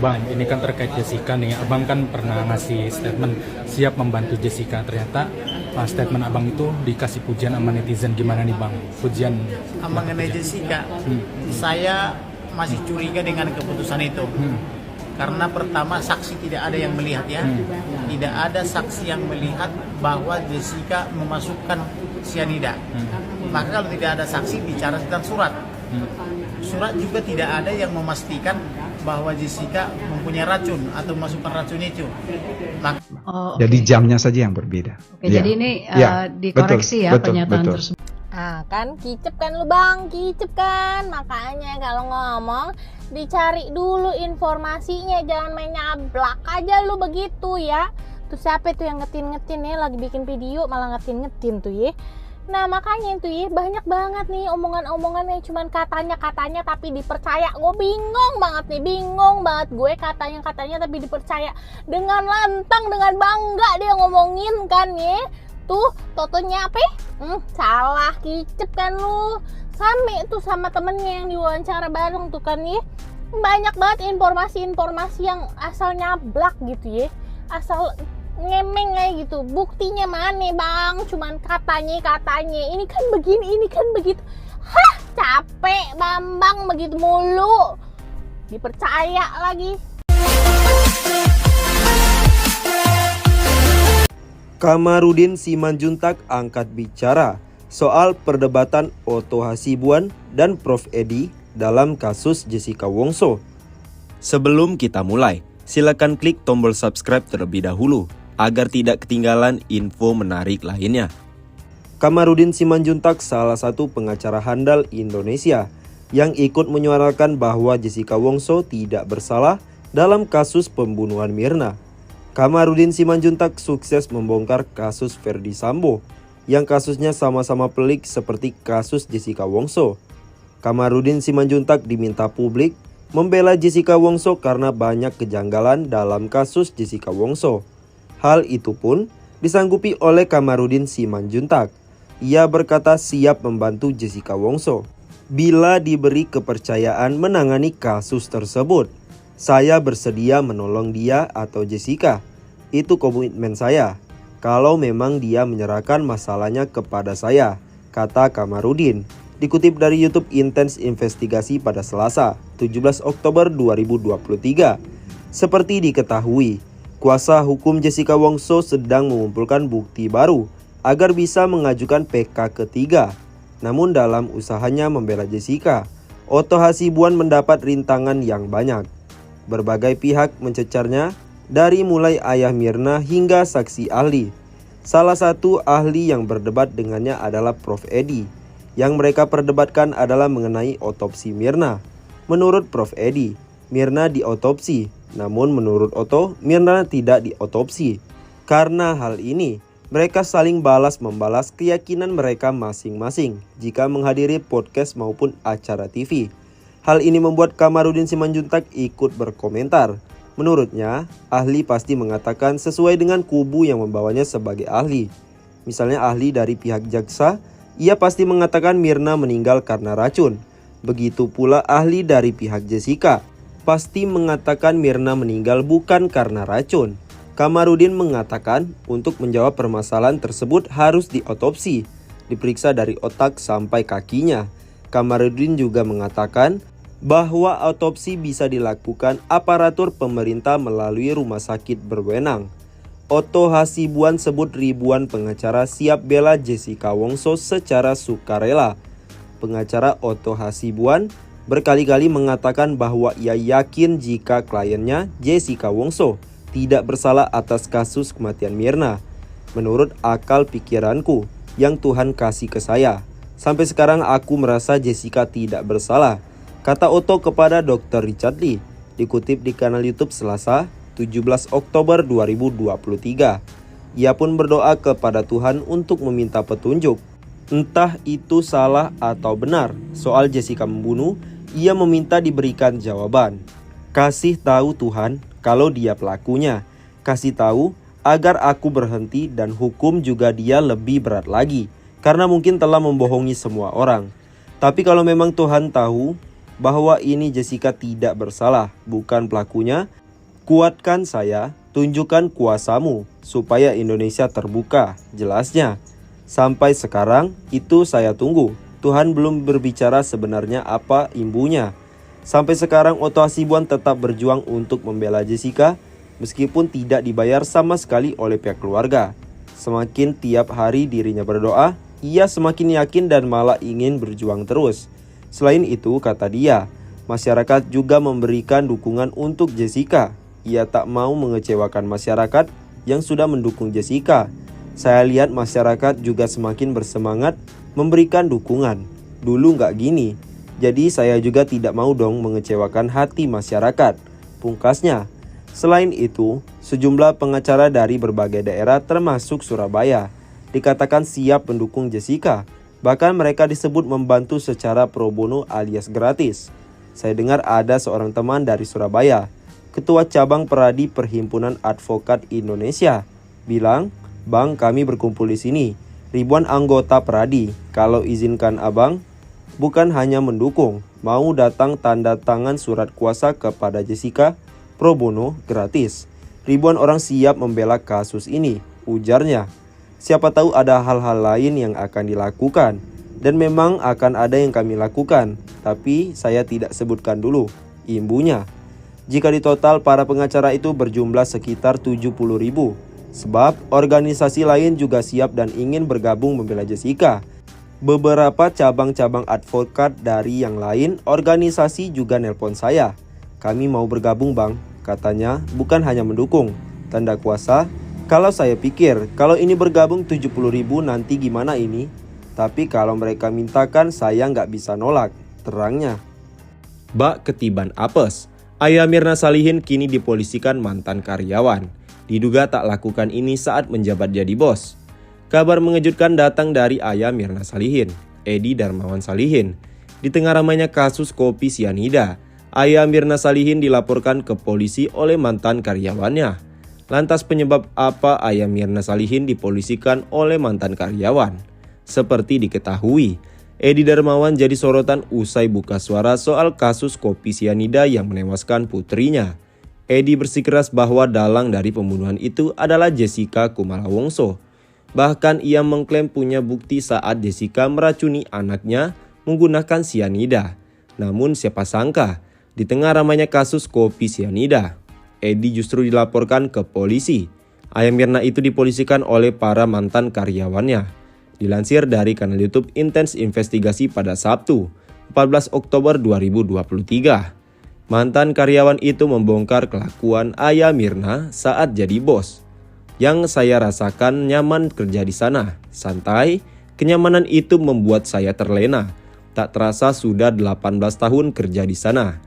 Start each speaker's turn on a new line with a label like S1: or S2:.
S1: Bang, ini kan terkait Jessica nih. Abang kan pernah ngasih statement siap membantu Jessica. Ternyata statement abang itu dikasih pujian sama netizen. Gimana nih bang? Pujian
S2: mengenai Jessica, saya masih curiga dengan keputusan itu. Karena pertama saksi tidak ada yang melihat ya. Tidak ada saksi yang melihat bahwa Jessica memasukkan cyanida. Maka kalau tidak ada saksi bicara tentang surat. Surat juga tidak ada yang memastikan bahwa Jessica mempunyai racun atau memasukkan racun itu.
S3: Jadi jamnya saja yang berbeda.
S4: Oke, jadi ini dikoreksi betul, pernyataan tersebut.
S5: Ah kan kicep kan lu bang, kicep kan. Makanya kalau ngomong dicari dulu informasinya, jangan main nyablak aja lu begitu ya. Tuh siapa tuh yang ngetin ya, lagi bikin video malah ngetin tuh ya. Nah makanya itu ya, banyak banget nih omongan-omongan yang cuman katanya tapi dipercaya. Gue bingung banget gue katanya tapi dipercaya. Dengan lantang, dengan bangga dia ngomongin kan ya. Tuh totonya apa? Salah kicep kan lu. Same tuh sama temennya yang diwawancara bareng tuh kan ya. Banyak banget informasi-informasi yang asal nyablak gitu ya. Asal ngemeng kayak gitu. Buktinya mana bang? Cuman katanya ini kan begini, ini kan begitu. Hah, capek Bambang begitu mulu. Dipercaya lagi.
S6: Kamarudin Simanjuntak angkat bicara soal perdebatan Otto Hasibuan dan Prof Edi dalam kasus Jessica Wongso. Sebelum kita mulai, silakan klik tombol subscribe terlebih dahulu agar tidak ketinggalan info menarik lainnya. Kamarudin Simanjuntak salah satu pengacara handal Indonesia yang ikut menyuarakan bahwa Jessica Wongso tidak bersalah dalam kasus pembunuhan Mirna. Kamarudin Simanjuntak sukses membongkar kasus Ferdy Sambo yang kasusnya sama-sama pelik seperti kasus Jessica Wongso. Kamarudin Simanjuntak diminta publik membela Jessica Wongso karena banyak kejanggalan dalam kasus Jessica Wongso. Hal itu pun disanggupi oleh Kamarudin Simanjuntak. Ia berkata siap membantu Jessica Wongso bila diberi kepercayaan menangani kasus tersebut. Saya bersedia menolong dia atau Jessica. Itu komitmen saya. Kalau memang dia menyerahkan masalahnya kepada saya, kata Kamarudin. Dikutip dari YouTube Intens Investigasi pada Selasa, 17 Oktober 2023. Seperti diketahui, kuasa hukum Jessica Wongso sedang mengumpulkan bukti baru agar bisa mengajukan PK ketiga. Namun dalam usahanya membela Jessica, Otto Hasibuan mendapat rintangan yang banyak. Berbagai pihak mencecarnya, dari mulai ayah Mirna hingga saksi ahli. Salah satu ahli yang berdebat dengannya adalah Prof Edi. Yang mereka perdebatkan adalah mengenai otopsi Mirna. Menurut Prof Edi, Mirna diotopsi. Namun menurut Otto, Mirna tidak diotopsi. Karena hal ini, mereka saling balas-membalas keyakinan mereka masing-masing jika menghadiri podcast maupun acara TV. Hal ini membuat Kamarudin Simanjuntak ikut berkomentar. Menurutnya, ahli pasti mengatakan sesuai dengan kubu yang membawanya sebagai ahli. Misalnya ahli dari pihak jaksa, ia pasti mengatakan Mirna meninggal karena racun. Begitu pula ahli dari pihak Jessica, pasti mengatakan Mirna meninggal bukan karena racun. Kamarudin mengatakan untuk menjawab permasalahan tersebut harus diotopsi, diperiksa dari otak sampai kakinya. Kamarudin juga mengatakan bahwa otopsi bisa dilakukan aparatur pemerintah melalui rumah sakit berwenang. Otto Hasibuan sebut ribuan pengacara siap bela Jessica Wongso secara sukarela. Pengacara Otto Hasibuan berkali-kali mengatakan bahwa ia yakin jika kliennya Jessica Wongso tidak bersalah atas kasus kematian Mirna. Menurut akal pikiranku yang Tuhan kasih ke saya, sampai sekarang aku merasa Jessica tidak bersalah, kata Otto kepada Dr. Richard Lee. Dikutip di kanal YouTube Selasa, 17 Oktober 2023. Ia pun berdoa kepada Tuhan untuk meminta petunjuk. Entah itu salah atau benar soal Jessica membunuh, ia meminta diberikan jawaban. Kasih tahu Tuhan kalau dia pelakunya. Kasih tahu agar aku berhenti dan hukum juga dia lebih berat lagi. Karena mungkin telah membohongi semua orang. Tapi kalau memang Tuhan tahu bahwa ini Jessica tidak bersalah, bukan pelakunya. Kuatkan saya, tunjukkan kuasamu, supaya Indonesia terbuka, jelasnya. Sampai sekarang, itu saya tunggu. Tuhan belum berbicara sebenarnya apa imbunya. Sampai sekarang Otto Hasibuan tetap berjuang untuk membela Jessica, meskipun tidak dibayar sama sekali oleh pihak keluarga. Semakin tiap hari dirinya berdoa, ia semakin yakin dan malah ingin berjuang terus. Selain itu, kata dia, masyarakat juga memberikan dukungan untuk Jessica. Ia tak mau mengecewakan masyarakat yang sudah mendukung Jessica. Saya lihat masyarakat juga semakin bersemangat memberikan dukungan. Dulu nggak gini, jadi saya juga tidak mau dong mengecewakan hati masyarakat, pungkasnya. Selain itu, sejumlah pengacara dari berbagai daerah termasuk Surabaya dikatakan siap mendukung Jessica. Bahkan mereka disebut membantu secara pro bono alias gratis. Saya dengar ada seorang teman dari Surabaya, Ketua Cabang Peradi Perhimpunan Advokat Indonesia, bilang, "Bang, kami berkumpul di sini, ribuan anggota Peradi. Kalau izinkan abang, bukan hanya mendukung, mau datang tanda tangan surat kuasa kepada Jessica pro bono gratis. Ribuan orang siap membela kasus ini," ujarnya. Siapa tahu ada hal-hal lain yang akan dilakukan. Dan memang akan ada yang kami lakukan, tapi saya tidak sebutkan dulu, imbunya. Jika ditotal, para pengacara itu berjumlah sekitar 70.000. Sebab organisasi lain juga siap dan ingin bergabung membela Jessica. Beberapa cabang-cabang advokat dari yang lain organisasi juga nelpon saya. "Kami mau bergabung bang," katanya, "bukan hanya mendukung." Tanda kuasa. Kalau saya pikir, kalau ini bergabung 70.000 nanti gimana ini? Tapi kalau mereka mintakan saya nggak bisa nolak, terangnya.
S7: Bak ketiban apes. Ayah Mirna Salihin kini dipolisikan mantan karyawan. Diduga tak lakukan ini saat menjabat jadi bos. Kabar mengejutkan datang dari ayah Mirna Salihin, Edi Darmawan Salihin. Di tengah ramainya kasus kopi sianida, ayah Mirna Salihin dilaporkan ke polisi oleh mantan karyawannya. Lantas penyebab apa ayah Mirna Salihin dipolisikan oleh mantan karyawan? Seperti diketahui, Edi Darmawan jadi sorotan usai buka suara soal kasus kopi sianida yang menewaskan putrinya. Edi bersikeras bahwa dalang dari pembunuhan itu adalah Jessica Kumala Wongso. Bahkan ia mengklaim punya bukti saat Jessica meracuni anaknya menggunakan sianida. Namun siapa sangka, di tengah ramainya kasus kopi sianida, Edi justru dilaporkan ke polisi. Ayah Mirna itu dipolisikan oleh para mantan karyawannya. Dilansir dari kanal YouTube Intens Investigasi pada Sabtu, 14 Oktober 2023. Mantan karyawan itu membongkar kelakuan ayah Mirna saat jadi bos. "Yang saya rasakan nyaman kerja di sana, santai. Kenyamanan itu membuat saya terlena. Tak terasa sudah 18 tahun kerja di sana.